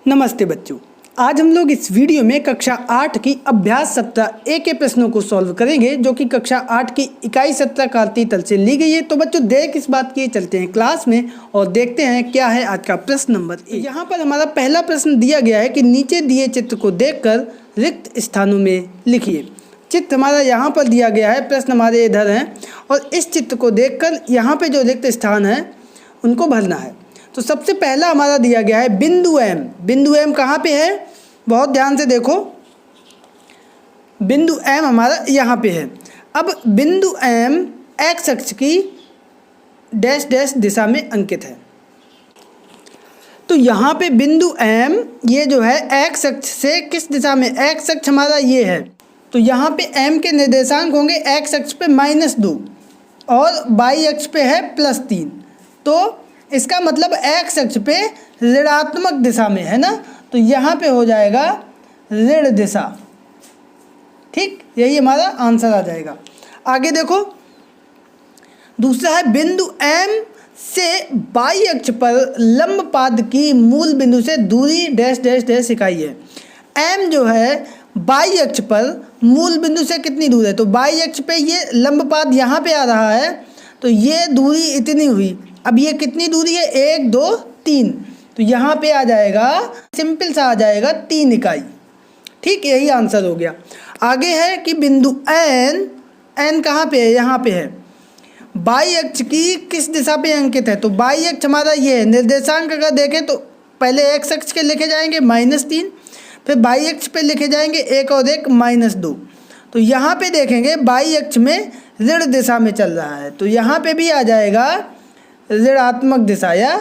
नमस्ते बच्चों, आज हम लोग इस वीडियो में कक्षा 8 की अभ्यास सप्ताह ए के प्रश्नों को सॉल्व करेंगे, जो कि कक्षा 8 की इकाई 17 कार्तीय तल से ली गई है। तो बच्चों देर किस बात की, चलते हैं क्लास में और देखते हैं क्या है आज का प्रश्न नंबर 1। यहाँ पर हमारा पहला प्रश्न दिया गया है कि नीचे दिए चित्र को देखकर रिक्त स्थानों में लिखिए। चित्र हमारा यहाँ पर दिया गया है, प्रश्न हमारे इधर हैं और इस चित्र को देखकर यहाँ पे जो रिक्त स्थान है उनको भरना है। तो सबसे पहला हमारा दिया गया है बिंदु एम। बिंदु एम कहाँ पे है, बहुत ध्यान से देखो। बिंदु एम हमारा यहाँ पे है। अब बिंदु एम एक्स अक्ष की डैश डैश दिशा में अंकित है। तो यहाँ पे बिंदु एम ये जो है एक्स अक्ष से किस दिशा में, एक्स अक्ष हमारा ये है, तो यहाँ पे एम के निर्देशांक होंगे एक्स अक्ष पे -2 और वाई अक्ष पे है +3। तो इसका मतलब एक्स अक्ष पे ऋणात्मक दिशा में है ना, तो यहाँ पे हो जाएगा ऋण दिशा। ठीक, यही हमारा आंसर आ जाएगा। आगे देखो, दूसरा है बिंदु एम से वाई अक्ष पर लंब पाद की मूल बिंदु से दूरी डैश डैश डैश इकाई है। एम जो है वाई अक्ष पर मूल बिंदु से कितनी दूर है, तो वाई अक्ष पे ये लंब पाद यहाँ पे आ रहा है, तो ये दूरी इतनी हुई। अब ये कितनी दूरी है, 1 2 3, तो यहाँ पे आ जाएगा सिंपल सा आ जाएगा 3 इकाई। ठीक, यही आंसर हो गया। आगे है कि बिंदु एन कहाँ पे है, यहाँ पे है। वाई अक्ष की किस दिशा पे अंकित है, तो वाई अक्ष हमारा ये है। निर्देशांक अगर देखें तो पहले एक्स अक्ष के लिखे जाएंगे -3, फिर वाई अक्ष पे लिखे जाएंगे 1 और 1 -2। तो यहाँ पे देखेंगे वाई अक्ष में ऋण दिशा में चल रहा है, तो यहाँ पे भी आ जाएगा ऋणात्मक दिशा या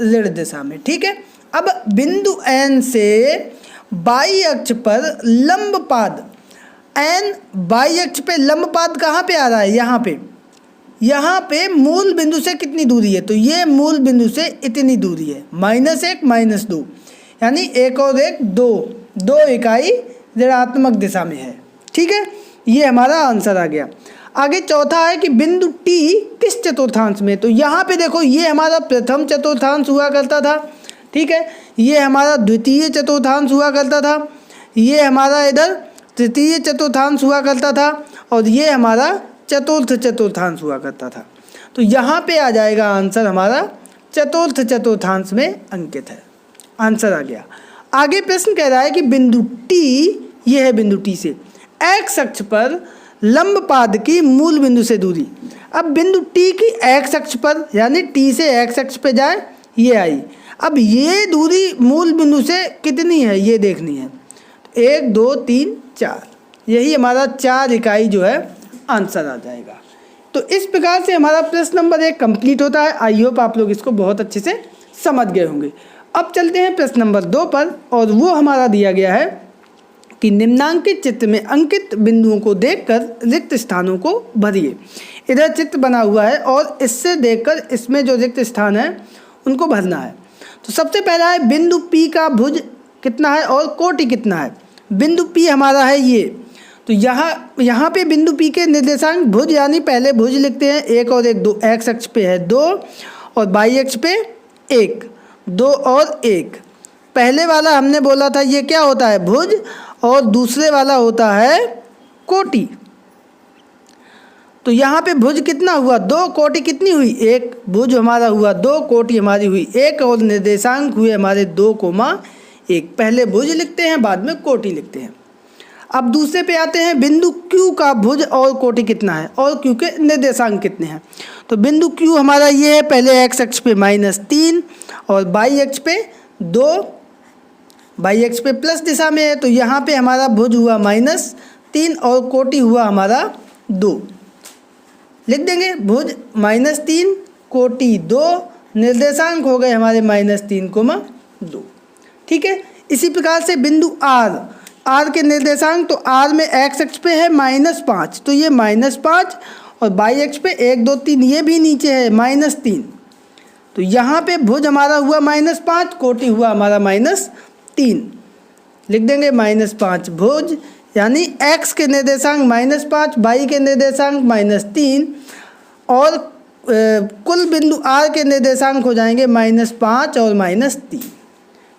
ऋण दिशा में। ठीक है, अब बिंदु एन से वाई अक्ष पर लंब पाद, एन वाई अक्ष पे लंब पाद कहाँ पे आ रहा है, यहाँ पे मूल बिंदु से कितनी दूरी है, तो ये मूल बिंदु से इतनी दूरी है, -1 -2, यानी 1 और 1 2 इकाई ऋणात्मक दिशा में है। ठीक है, ये हमारा आंसर आ गया। आगे चौथा है कि बिंदु टी किस चतुर्थांश में, तो यहाँ पे देखो ये हमारा प्रथम चतुर्थांश हुआ करता था। ठीक है, ये हमारा द्वितीय चतुर्थांश हुआ करता था, ये हमारा इधर तृतीय चतुर्थांश हुआ करता था और ये हमारा चतुर्थ चतुर्थांश हुआ करता था। तो यहाँ पे आ जाएगा आंसर हमारा चतुर्थ चतुर्थांश में अंकित है। आंसर आ गया। आगे प्रश्न कह रहा है कि बिंदु टी, ये है बिंदु टी से एक्स अक्ष पर लंब पाद की मूल बिंदु से दूरी। अब बिंदु टी की एक्स अक्ष पर, यानी टी से एक्स अक्ष पे जाए, ये आई। अब ये दूरी मूल बिंदु से कितनी है ये देखनी है। 1 2 3 4, यही हमारा 4 इकाई जो है आंसर आ जाएगा। तो इस प्रकार से हमारा प्रश्न नंबर 1 कंप्लीट होता है। आई होप आप लोग इसको बहुत अच्छे से समझ गए होंगे। अब चलते हैं प्रश्न नंबर 2 पर, और वो हमारा दिया गया है कि निम्नांकित चित्र में अंकित बिंदुओं को देखकर रिक्त स्थानों को भरिए। इधर चित्र बना हुआ है और इससे देखकर इसमें जो रिक्त स्थान है उनको भरना है। तो सबसे पहला है बिंदु P का भुज कितना है और कोटि कितना है। बिंदु P हमारा है ये, तो यहाँ पे बिंदु P के निर्देशांक भुज, यानी पहले भुज लिखते हैं 1 और 1 2, एक्स अक्ष पे है 2 और वाई अक्ष पे 1 2 और 1। पहले वाला हमने बोला था ये क्या होता है, भुज, और दूसरे वाला होता है कोटि। तो यहाँ पे भुज कितना हुआ 2, कोटि कितनी हुई 1। भुज हमारा हुआ 2, कोटि हमारी हुई 1 और निर्देशांक हुए हमारे 2,1। पहले भुज लिखते हैं, बाद में कोटि लिखते हैं। अब दूसरे पे आते हैं, बिंदु Q का भुज और कोटि कितना है और Q के निर्देशांक कितने हैं। तो बिंदु Q हमारा ये है, पहले एक्स अक्ष पे -3 और वाई अक्ष पे 2, वाई अक्ष पे प्लस दिशा में है, तो यहाँ पे हमारा भुज हुआ -3 और कोटि हुआ हमारा 2। लिख देंगे भुज -3 कोटि 2, निर्देशांक हो गए हमारे -3,2। ठीक है, इसी प्रकार से बिंदु R के निर्देशांक, तो R में एक्स अक्ष पे है -5, तो ये -5 और वाई अक्ष पे 1 2 3, ये भी नीचे है -3, तो यहाँ पे भुज हमारा हुआ -5, कोटि हुआ हमारा -3। लिख देंगे -5 भुज, यानी x के निर्देशांक -5, y के निर्देशांक -3 और कुल बिंदु R के निर्देशांक हो जाएंगे -5 और -3।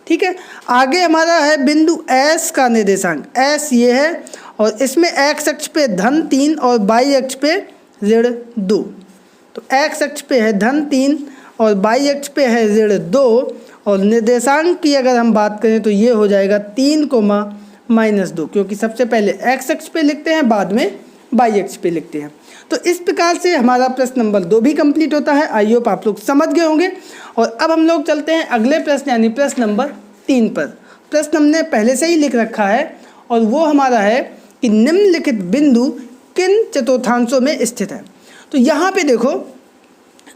ठीक है। आगे हमारा है बिंदु S का निर्देशांक, S ये है और इसमें x अक्ष पे -3 और y अक्ष पे -2। तो x अक्ष पे है -3 और y अक्ष पे है -2 और निर्देशांक की अगर हम बात करें तो ये हो जाएगा 3, -2, क्योंकि सबसे पहले x अक्ष पे लिखते हैं, बाद में y अक्ष पे लिखते हैं। तो इस प्रकार से हमारा प्रश्न नंबर 2 भी कंप्लीट होता है। आई होप आप लोग समझ गए होंगे। और अब हम लोग चलते हैं अगले प्रश्न यानी प्रश्न नंबर 3 पर। प्रश्न हमने पहले से ही लिख रखा है और वो हमारा है कि निम्नलिखित बिंदु किन चतुर्थांशों में स्थित है। तो यहाँ पे देखो,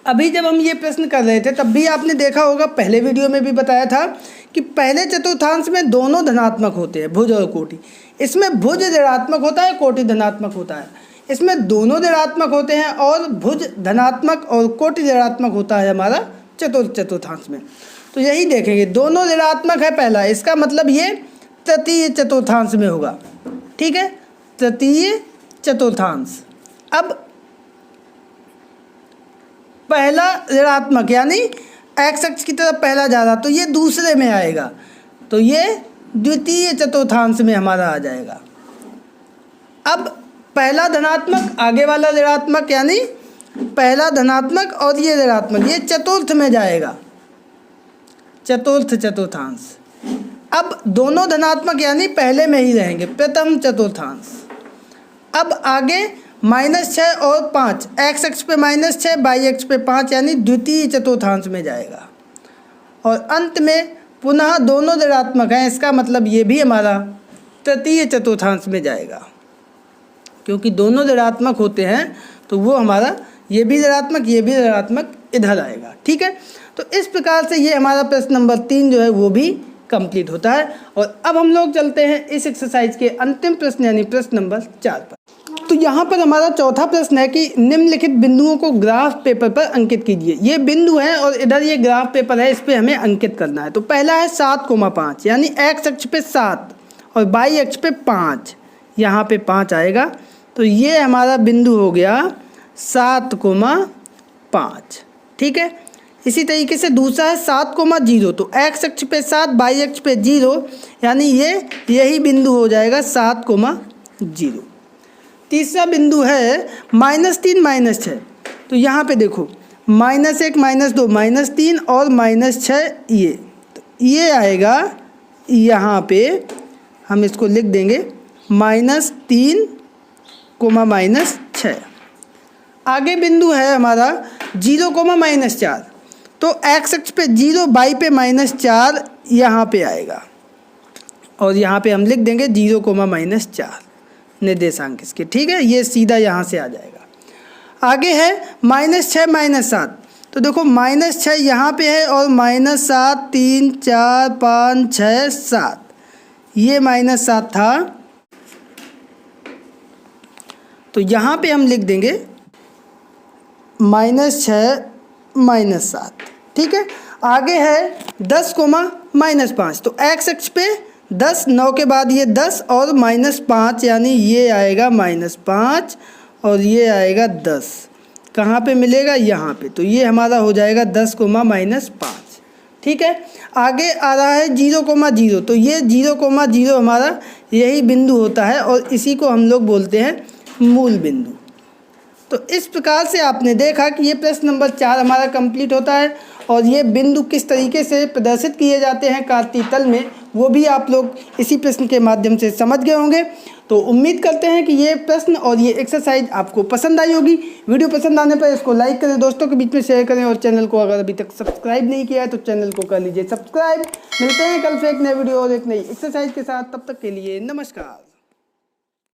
अभी जब हम ये प्रश्न कर रहे थे तब भी आपने देखा होगा, पहले वीडियो में भी बताया था कि पहले चतुर्थांश में दोनों धनात्मक होते हैं, भुज और कोटि। इसमें भुज ऋणात्मक होता है, कोटि धनात्मक होता है। इसमें दोनों ऋणात्मक होते हैं और भुज धनात्मक और कोटि ऋणात्मक होता है हमारा चतुर्थांश में। तो यही देखेंगे, दोनों ऋणात्मक है पहला, इसका मतलब ये तृतीय चतुर्थांश में होगा। ठीक है, तृतीय चतुर्थांश। अब पहला ऋणात्मक यानी x अक्ष की तरफ पहला जा रहा, तो ये दूसरे में आएगा, तो ये द्वितीय चतुर्थांश में हमारा आ जाएगा। अब पहला धनात्मक, आगे वाला ऋणात्मक, यानी पहला धनात्मक और ये ऋणात्मक, ये चतुर्थ में जाएगा, चतुर्थ चतुर्थांश। अब दोनों धनात्मक यानी पहले में ही रहेंगे, प्रथम चतुर्थांश। अब आगे -6 और 5, x अक्ष पे -6, y अक्ष पे 5 यानी द्वितीय चतुर्थांश में जाएगा। और अंत में पुनः दोनों ऋणात्मक हैं, इसका मतलब ये भी हमारा तृतीय चतुर्थांश में जाएगा, क्योंकि दोनों ऋणात्मक होते हैं तो वो हमारा ये भी ऋणात्मक, ये भी ऋणात्मक इधर आएगा। ठीक है, तो इस प्रकार से ये हमारा प्रश्न नंबर 3 जो है वो भी कंप्लीट होता है। और अब हम लोग चलते हैं इस एक्सरसाइज के अंतिम प्रश्न यानी प्रश्न नंबर 4 पर। तो यहाँ पर हमारा चौथा प्रश्न है कि निम्नलिखित बिंदुओं को ग्राफ पेपर पर अंकित कीजिए। ये बिंदु है और इधर ये ग्राफ पेपर है, इस पर हमें अंकित करना है। तो पहला है 7,5 यानी x अक्ष पे 7 और y अक्ष पे 5, यहाँ पे 5 आएगा। तो ये हमारा बिंदु हो गया 7,5। ठीक है, इसी तरीके से दूसरा है 7,0, तो x अक्ष पे 7, y अक्ष पे 0 यानी यही बिंदु हो जाएगा 7,0। तीसरा बिंदु है -3 -6, तो यहाँ पे देखो -1 -2 -3 और -6, तो ये आएगा, यहाँ पे हम इसको लिख देंगे -3, -6। आगे बिंदु है हमारा 0, -4, तो x अक्ष पे 0, y पे -4 यहाँ पे आएगा और यहाँ पे हम लिख देंगे 0, -4 निर्देशांक इसके। ठीक है, ये सीधा यहाँ से आ जाएगा। आगे है -6 -7, तो देखो -6 यहाँ पे है और -7 3 4 5 6 7, ये -7 था, तो यहाँ पे हम लिख देंगे -6 -7। ठीक है, आगे है 10, -5, तो x अक्ष पे 10, 9 के बाद ये 10 और -5 यानी ये आएगा -5 और ये आएगा 10। कहाँ पे मिलेगा? यहाँ पे। तो ये हमारा हो जाएगा 10, -5। ठीक है, आगे आ रहा है 0, 0, तो ये 0, 0 हमारा यही बिंदु होता है और इसी को हम लोग बोलते हैं मूल बिंदु। तो इस प्रकार से आपने देखा कि ये प्रश्न नंबर 4 हमारा कंप्लीट होता है और ये बिंदु किस तरीके से प्रदर्शित किए जाते हैं कार्तीय तल में, वो भी आप लोग इसी प्रश्न के माध्यम से समझ गए होंगे। तो उम्मीद करते हैं कि ये प्रश्न और ये एक्सरसाइज आपको पसंद आई होगी। वीडियो पसंद आने पर इसको लाइक करें, दोस्तों के बीच में शेयर करें और चैनल को अगर अभी तक सब्सक्राइब नहीं किया है तो चैनल को कर लीजिए सब्सक्राइब। मिलते हैं कल से एक नए वीडियो और एक नई एक्सरसाइज के साथ, तब तक के लिए नमस्कार।